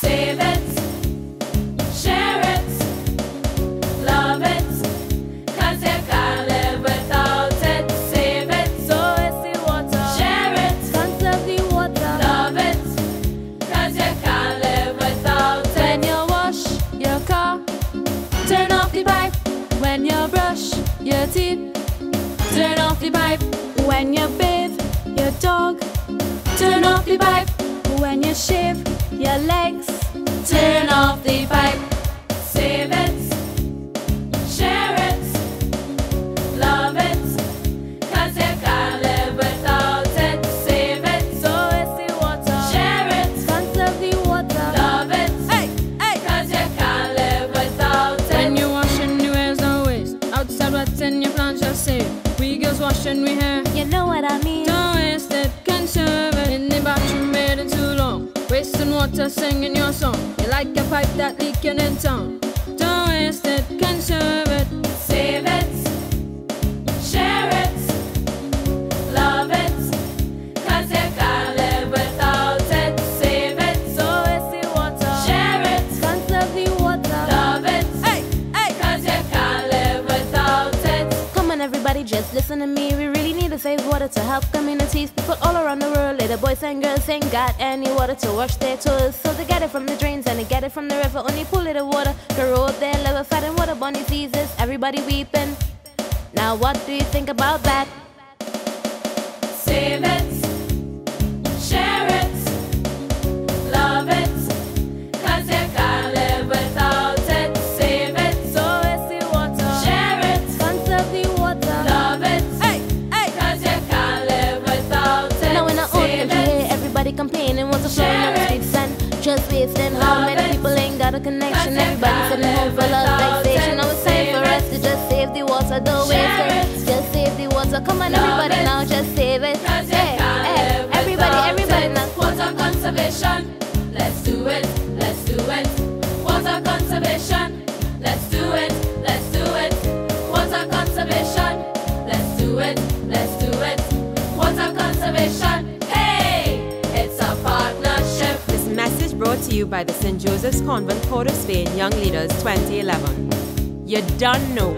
Save it, share it, love it, 'cause you can't live without it. Save it, So it's the water. share it, Conserve the water. love it, 'cause you can't live without it. When you wash your car, turn off the pipe. When you brush your teeth, turn off the pipe. When you bathe your dog, turn off the pipe. When you shave your legs, turn off the pipe. Save it, share it, love it, 'cause you can't live without it. Save it, So it's the water. share it, Conserve the water. love it, Hey, hey. 'cause you can't live without it. When you washing your wares no waste. Outside wetting your plants just save. We girls washing we hair. You know what I mean? Don't waste it, conserve it. In the bathroom waiting too long. Wasting water singing your song. You like a pipe that leaking in town. Don't waste it, conserve it. Save it, share it, love it, 'cause you can't live without it. Save it, So it's the water. share it, Conserve the water. love it, Hey, hey. 'cause you can't live without it. Come on everybody, just listen to me. We really need to save water to help communities. People all around the world, little boys and girls ain't got any water to wash their toes. So they get it from the drains and they get it from the river. Only pool little water, corrode their liver, fighting waterborne diseases. Everybody weeping. Now what do you think about that? Save it, share it, love it, 'cause you can't live without it. Save it, So it's the water. share it, Conserve the water. love it, Hey, hey. 'cause you can't live without it. Now in our own Save country, it, here, everybody complaining, water flowing Share on the it. streets and just wasting. How Love many it. people ain't got a connection? 'Cause they Everybody can't sitting home live full of without vexation. it. Now it's time for Save us it. to just save the water, don't waste Share it. it. Just save the water. Come on, Love everybody it. now, just save it. 'cause you Hey, can't hey, live everybody, without everybody it. now. Water conservation, let's do it, let's do it. Water conservation, let's do it, let's do it. Water conservation, let's do it, let's do it. Water conservation, hey, it's a partnership. This message brought to you by the St. Joseph's Convent, Port of Spain Young Leaders 2011. You done know.